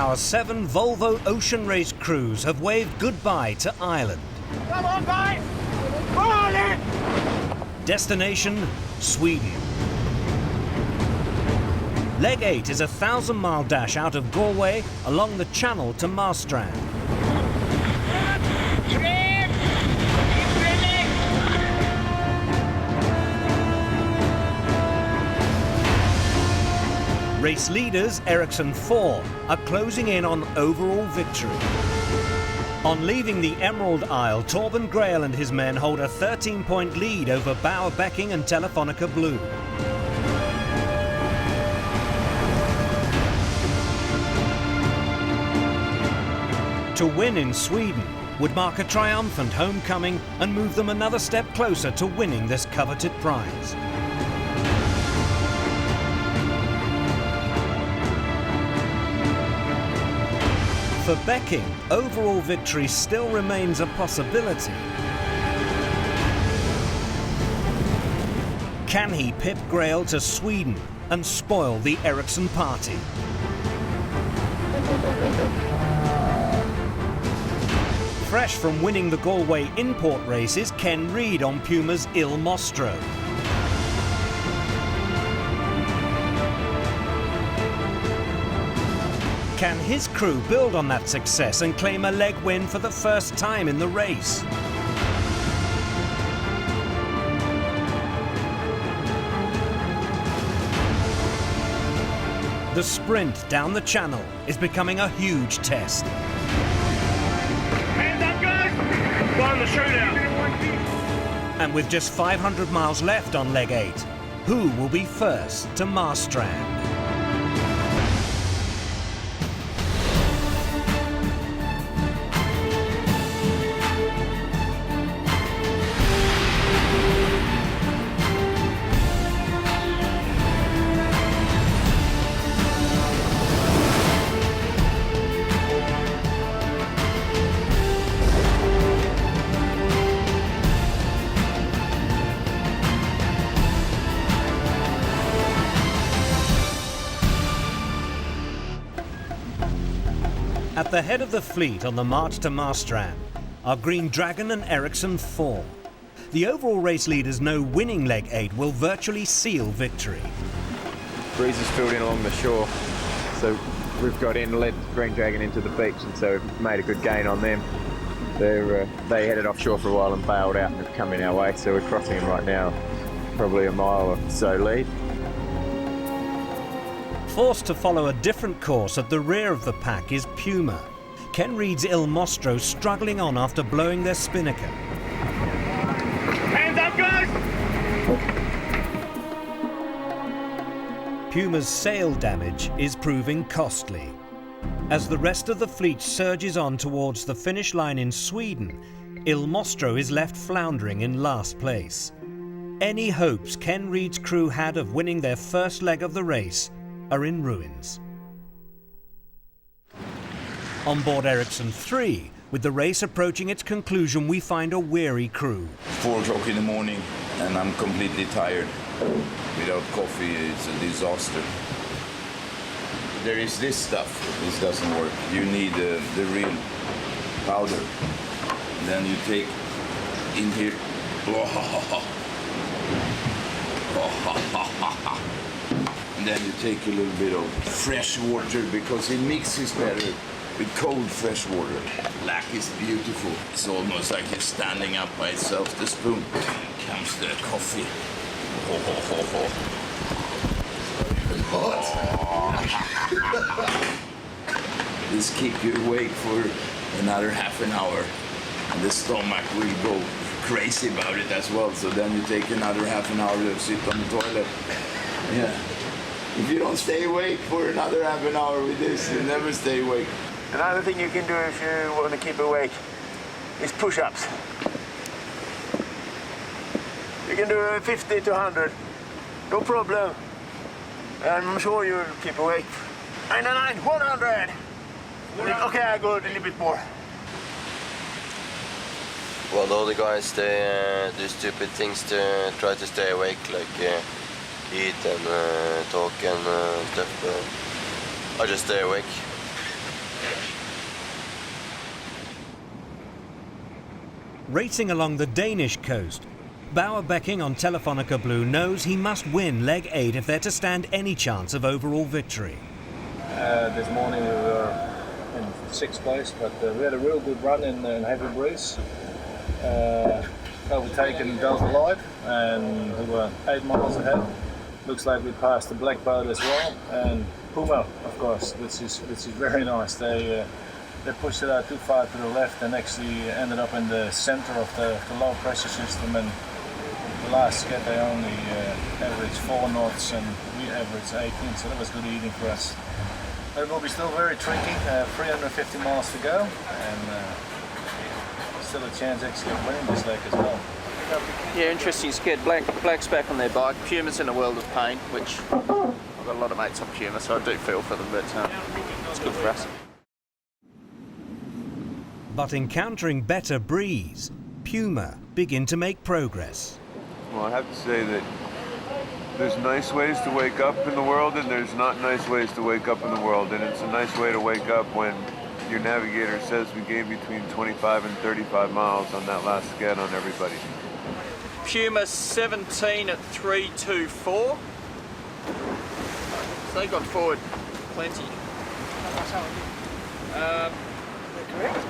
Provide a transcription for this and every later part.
our 7 Volvo Ocean Race crews have waved goodbye to Ireland. Come on, guys! Roll it! Destination, Sweden. Leg 8 is a 1,000-mile dash out of Galway along the channel to Marstrand. Race leaders Ericsson 4 are closing in on overall victory. On leaving the Emerald Isle, Torben Grail and his men hold a 13-point lead over Bauer Becking and Telefonica Blue. To win in Sweden would mark a triumphant homecoming and move them another step closer to winning this coveted prize. For Becking, overall victory still remains a possibility. Can he pip Grail to Sweden and spoil the Ericsson party? Fresh from winning the Galway import races, Ken Reid on PUMA's Il Mostro. Can his crew build on that success and claim a leg win for the first time in the race? The sprint down the channel is becoming a huge test. Hands up, guys! Go on the shootout! And with just 500 miles left on leg 8, who will be first to Marstrand? At the head of the fleet on the march to Marstrand are Green Dragon and Ericsson 4. The overall race leaders know winning leg 8 will virtually seal victory. Breeze is filled in along the shore, so we've got in, led Green Dragon into the beach, and so we've made a good gain on them. They headed offshore for a while and bailed out and have come in our way, so we're crossing them right now, probably a mile or so lead. Forced to follow a different course at the rear of the pack is PUMA. Ken Reid's Il Mostro struggling on after blowing their spinnaker. Hands up, guys! PUMA's sail damage is proving costly. As the rest of the fleet surges on towards the finish line in Sweden, Il Mostro is left floundering in last place. Any hopes Ken Reid's crew had of winning their first leg of the race are in ruins. On board Ericsson 3, with the race approaching its conclusion, we find a weary crew. 4 o'clock in the morning and I'm completely tired. Without coffee, it's a disaster. There is this stuff, this doesn't work. You need the real powder. And then you take in here. And then you take a little bit of fresh water because it mixes better with cold fresh water. Black is beautiful. It's almost like it's standing up by itself. The spoon. Comes the coffee. This keep you awake for another half an hour. And the stomach will go crazy about it as well. So then you take another half an hour to sit on the toilet. Yeah. If you don't stay awake for another half an hour with this, you never stay awake. Another thing you can do if you want to keep awake is push-ups. You can do 50 to 100, no problem. I'm sure you'll keep awake. 99, 100. Okay, I go a little bit more. Well, all the guys, they do stupid things to try to stay awake, like eat and talk and stuff. I just stay awake. Racing along the Danish coast, Bauer Becking on Telefonica Blue knows he must win leg 8 if they're to stand any chance of overall victory. This morning we were in 6th place, but we had a real good run in heavy breeze. Overtaken Delta Lloyd, and we were 8 miles ahead. Looks like we passed the Black Boat as well, and PUMA, of course, which is very nice. They pushed it out too far to the left and actually ended up in the center of the low pressure system, and the last skid they only averaged 4 knots and we averaged 18, so that was good eating for us. But it will be still very tricky, 350 miles to go, and still a chance actually of winning this leg as well. Yeah, interesting skid. Black's back on their bike. Puma's in a world of pain, which I've got a lot of mates on Puma, so I do feel for them, but it's good for us. But encountering better breeze, Puma begin to make progress. Well, I have to say that there's nice ways to wake up in the world and there's not nice ways to wake up in the world. And it's a nice way to wake up when your navigator says we gained between 25 and 35 miles on that last skid on everybody. Puma 17 at 324. So they got forward plenty. Correct?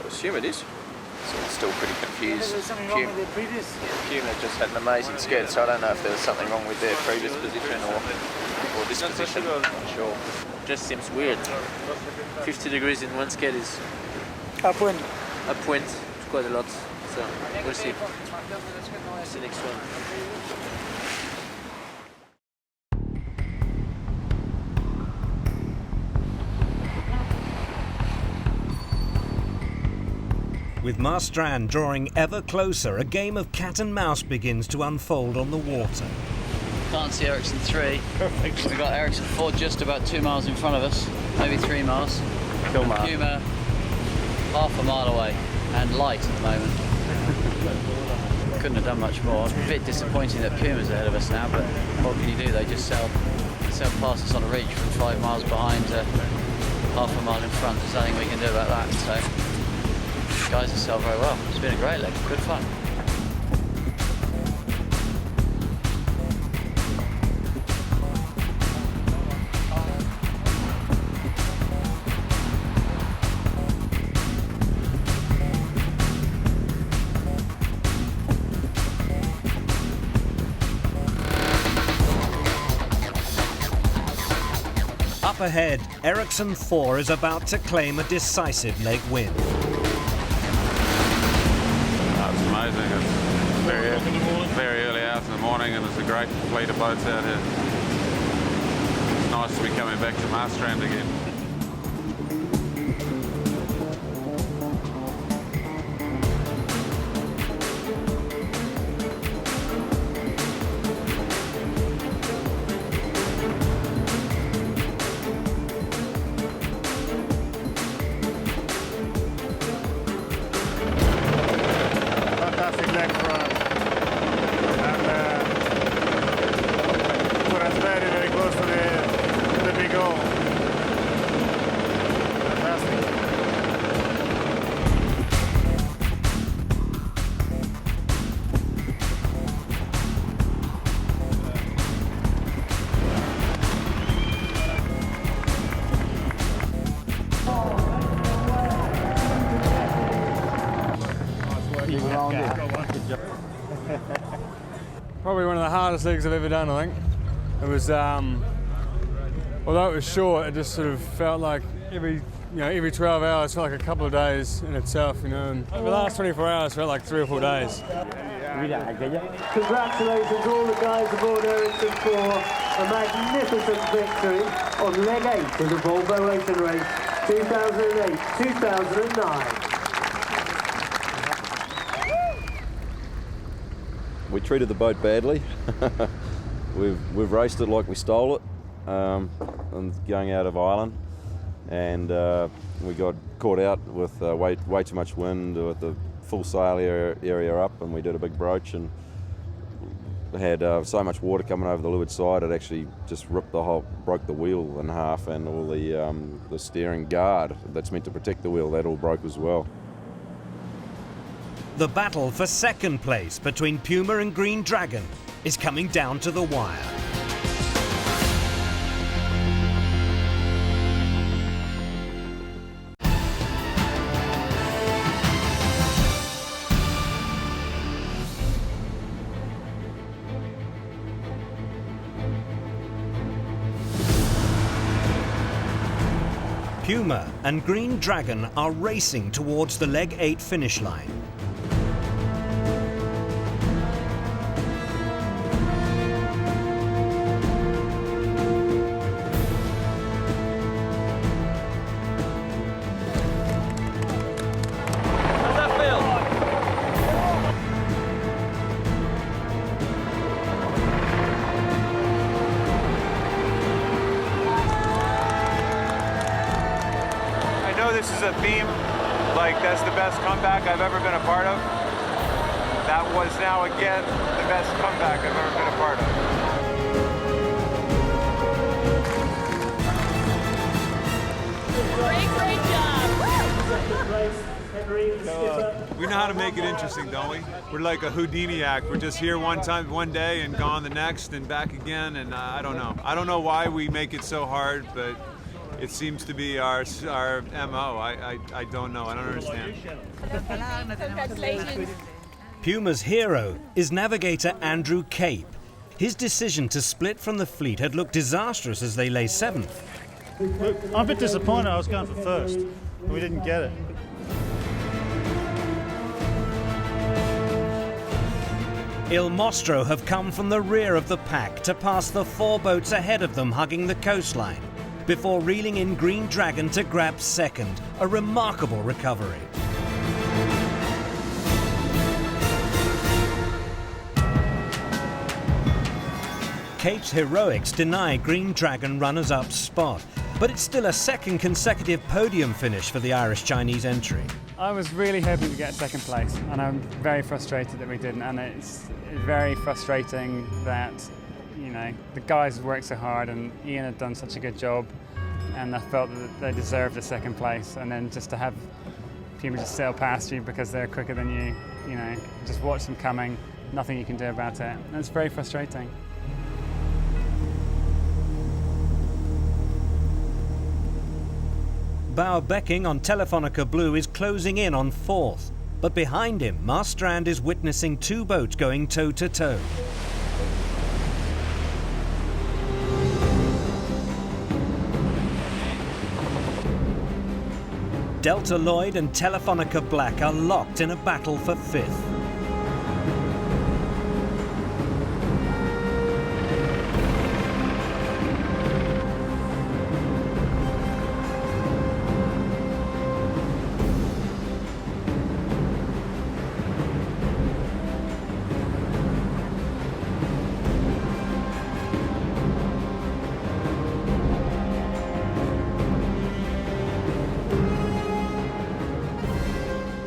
I assume it is. So it's still pretty confused. There's something wrong with their previous. Puma just had an amazing skid, so I don't know if there was something wrong with their previous position or this position. I'm not sure. Just seems weird. 50 degrees in one skid is Upwind. Upwind. It's quite a lot. So we'll see. What's the next one? With Marstrand drawing ever closer, a game of cat and mouse begins to unfold on the water. Can't see Ericsson 3. Perfect. We've got Ericsson 4 just about 2 miles in front of us, maybe 3 miles. Puma half a mile away and light at the moment. Couldn't have done much more. It's a bit disappointing that Puma's ahead of us now, but what can you do? They just sail past us on a reach from 5 miles behind to half a mile in front. There's nothing we can do about that. So. Guys have sailed very well. It's been a great leg, good fun. Up ahead, Ericsson 4 is about to claim a decisive leg win. It's amazing. It's very early hours in the morning and there's a great fleet of boats out here. It's nice to be coming back to Marstrand again. Probably one of the hardest legs I've ever done, I think. It was, although it was short, it just sort of felt like every 12 hours felt like a couple of days in itself, you know. And the last 24 hours felt like 3 or 4 days. Congratulations all the guys aboard Ericsson for a magnificent victory on leg 8 of the Volvo Racing Race 2008-2009. We treated the boat badly. We've raced it like we stole it, and going out of Ireland, and we got caught out with way too much wind with the full sail area up, and we did a big broach, and had so much water coming over the leeward side, it actually just broke the wheel in half, and all the steering guard that's meant to protect the wheel, that all broke as well. The battle for second place between Puma and Green Dragon is coming down to the wire. Puma and Green Dragon are racing towards the leg 8 finish line. This is a theme, like that's the best comeback I've ever been a part of. That was now again the best comeback I've ever been a part of. Great job! We know how to make it interesting, don't we? We're like a Houdini act. We're just here one day and gone the next and back again, and I don't know. I don't know why we make it so hard, but it seems to be our MO. I don't know. I don't understand. Congratulations. Puma's hero is navigator Andrew Cape. His decision to split from the fleet had looked disastrous as they lay 7th. Look, I'm a bit disappointed. I was going for first, but we didn't get it. Il Mostro have come from the rear of the pack to pass the 4 boats ahead of them hugging the coastline, before reeling in Green Dragon to grab second, a remarkable recovery. Cape's heroics deny Green Dragon runners-up spot, but it's still a second consecutive podium finish for the Irish-Chinese entry. I was really hoping to get second place, and I'm very frustrated that we didn't, and it's very frustrating that the guys worked so hard and Ian had done such a good job, and I felt that they deserved the second place, and then just to have Puma just sail past you because they're quicker than you, just watch them coming, nothing you can do about it. And it's very frustrating. Bauer Becking on Telefonica Blue is closing in on 4th, but behind him, Marstrand is witnessing 2 boats going toe-to-toe. Delta Lloyd and Telefonica Black are locked in a battle for 5th.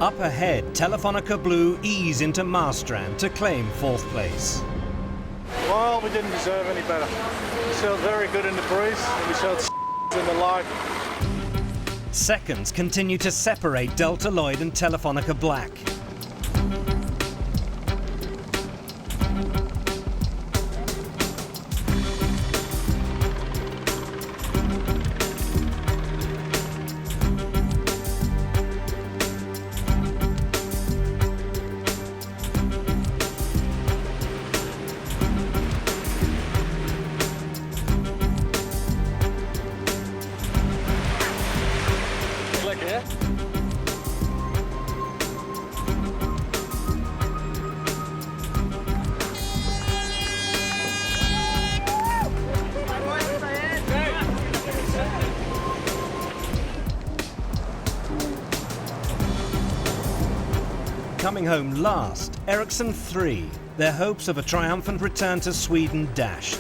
Up ahead, Telefonica Blue ease into Marstrand to claim 4th place. Well, we didn't deserve any better. We sailed very good in the breeze, and we sailed in the light. Seconds continue to separate Delta Lloyd and Telefonica Black. Coming home last, Ericsson 3. Their hopes of a triumphant return to Sweden dashed.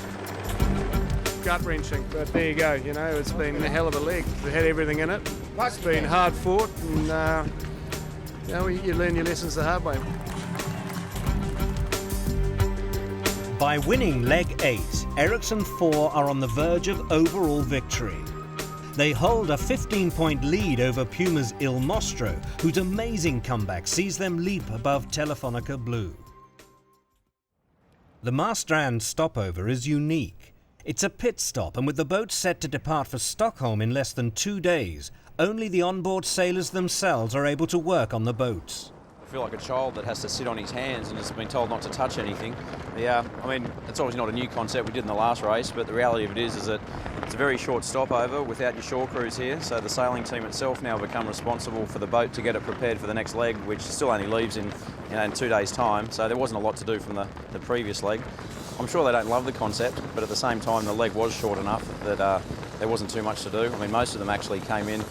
Gut-wrenching, but there you go, it's been a hell of a leg. It had everything in it. It's been hard fought, and you learn your lessons the hard way. By winning leg 8, Ericsson 4 are on the verge of overall victory. They hold a 15-point lead over PUMA's Il Mostro, whose amazing comeback sees them leap above Telefonica Blue. The Marstrand stopover is unique. It's a pit stop, and with the boat set to depart for Stockholm in less than 2 days, only the onboard sailors themselves are able to work on the boats. I feel like a child that has to sit on his hands and has been told not to touch anything. Yeah, I mean, it's obviously not a new concept we did in the last race, but the reality of it is that it's a very short stopover without your shore crews here, so the sailing team itself now become responsible for the boat to get it prepared for the next leg, which still only leaves in 2 days' time, so there wasn't a lot to do from the previous leg. I'm sure they don't love the concept, but at the same time the leg was short enough that there wasn't too much to do. I mean, most of them actually came in,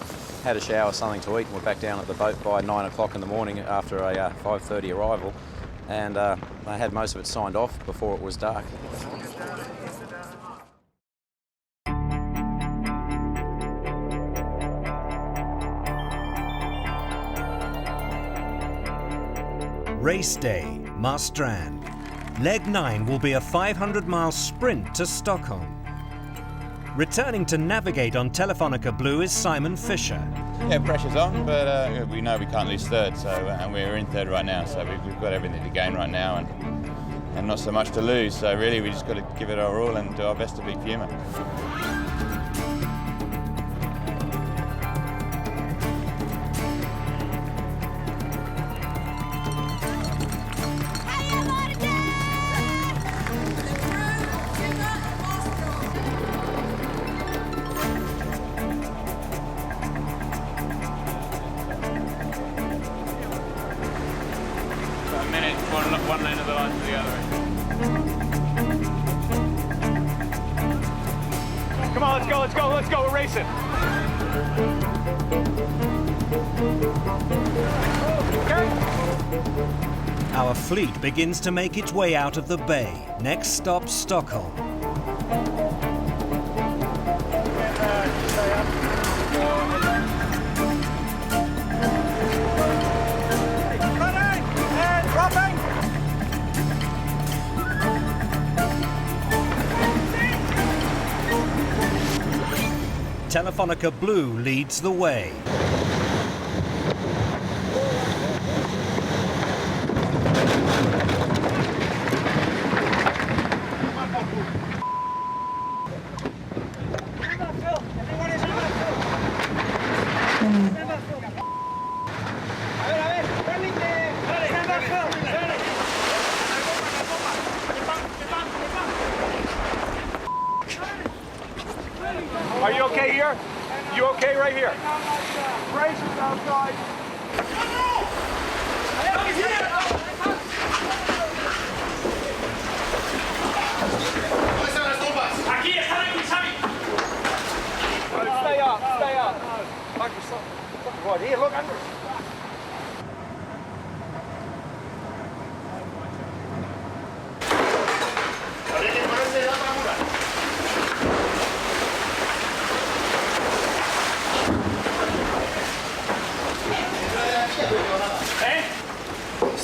had a shower, something to eat, and were back down at the boat by 9 o'clock in the morning after a 5:30 arrival, and they had most of it signed off before it was dark. Race day, Marstrand. Leg 9 will be a 500-mile sprint to Stockholm. Returning to navigate on Telefonica Blue is Simon Fisher. Yeah, pressure's on, but we know we can't lose third, so and we're in third right now, so we've got everything to gain right now and not so much to lose. So really, we just got to give it our all and do our best to beat PUMA. One lane of the line to the other. Come on, let's go, we're racing. Okay. Our fleet begins to make its way out of the bay. Next stop, Stockholm. Telefonica Blue leads the way. Are you okay here? You okay right here? Brace yourself, guys. Stay up, stay up. Right here, look under.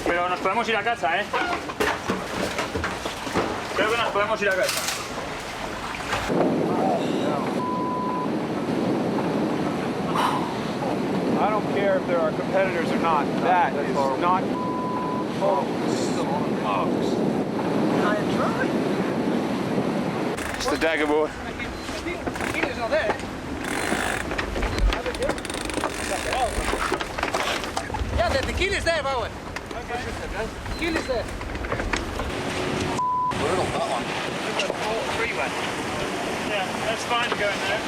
Pero nos podemos ir a casa, ¿eh? Creo que nos podemos ir a casa. I don't care if there are competitors or not. That is not. Oh, I am trying. It's the dagger board. He's not there. Yeah, the tequila is there, Bowen. Tequila is there. Brutal, that one. Three-way. Yeah, that's fine to go in there.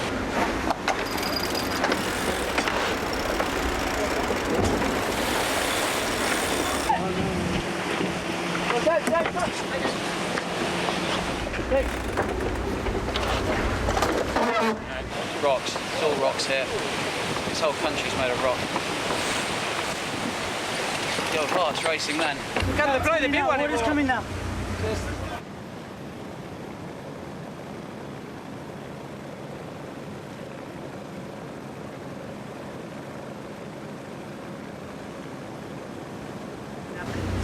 Rocks. It's all rocks here. This whole country's made of rock. Yo, fast racing man. Can deploy the big one. What is coming now?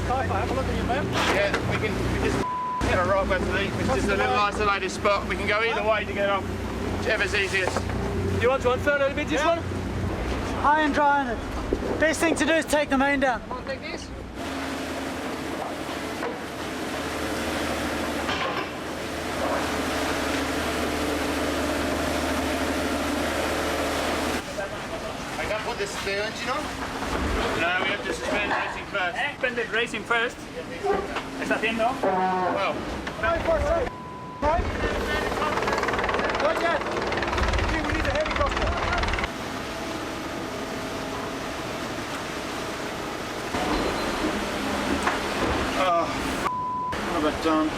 Have a look at your map. Yeah, we just hit a rock. rock Wesley, which is a little isolated spot. We can go either way to get off, whichever's easiest. Do you want to unfurl a little bit this one? High and dry on it. Best thing to do is take the main down. Come on, take this. I can put this the engine on? No, we have to suspend racing first. Suspended racing first. ¿Está haciendo? Well. Right. Not yet. We need a helicopter. Oh, what have I done?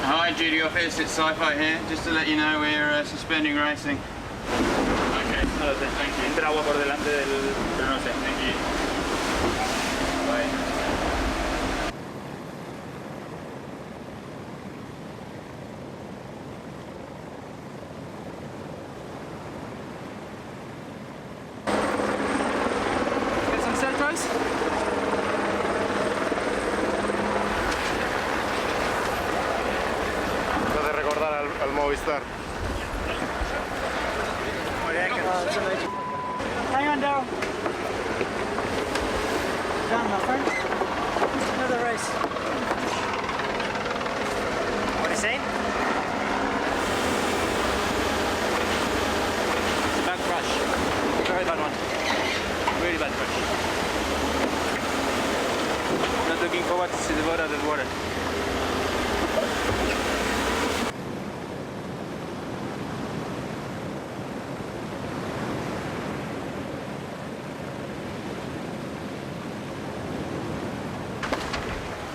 Hi, duty office, it's Sci-Fi here. Just to let you know, we're suspending racing. Okay, thank you. Entra agua por delante del... pero no sé. Thank you. Bye. Get some selfies? De recordar al Movistar. Hang on, Daryl. Down, my friend. Another race. What are you saying? Bad crash. Very bad one. Really bad crash. Not looking forward to see the bottom of the water.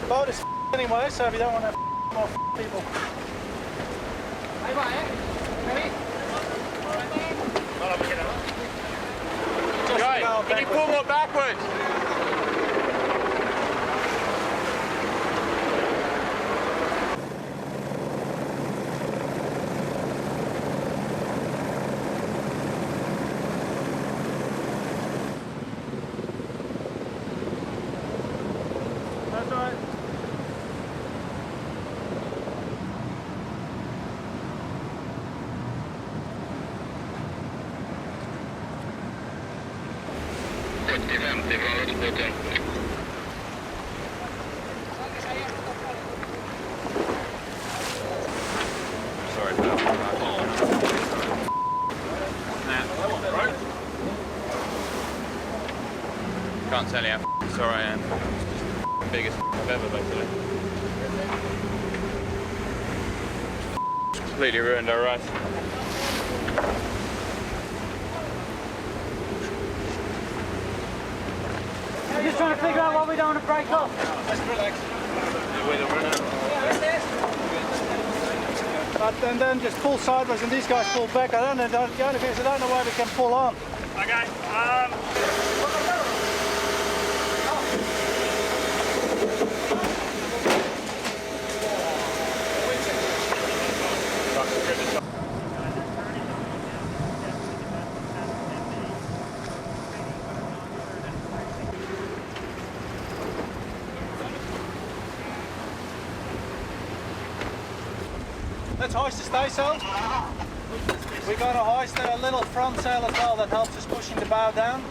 Boat is anyway, so if you don't want to more people. Ahí va, Ready? Guys, can you pull more backwards? That's right. Sorry, pal. Can't tell you how sorry I am. It's the biggest ever, basically. Completely ruined our race. I'm just trying to figure out what we don't want to break off. Just relax. And then just pull sideways and these guys pull back. I don't know, the only thing is I don't know why we can pull on. Okay. Let's hoist the staysail. We got to hoist a little front sail as well that helps us pushing the bow down.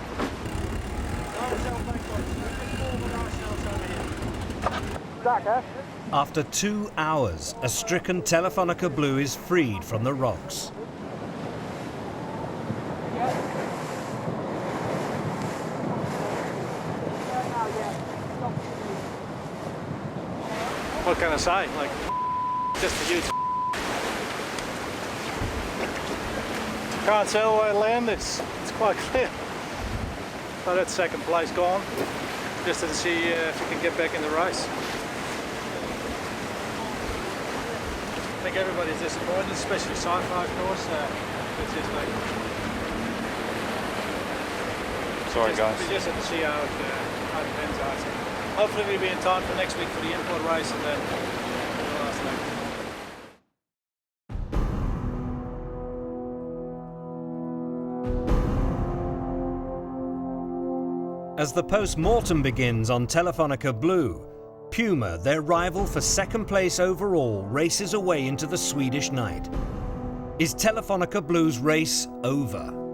After 2 hours, a stricken Telefonica Blue is freed from the rocks. What can I say? Like, just a huge. Can't tell where I land. It's quite clear. But that's second place gone. Just to see if we can get back in the race. I think everybody's disappointed, especially Sci-Fi, of course. It's just like. Sorry, guys. We just have to see how it pans out. Hopefully we'll be in time for next week for the import race and then the last leg. As the post-mortem begins on Telefonica Blue, PUMA, their rival for second place overall, races away into the Swedish night. Is Telefonica Blue's race over?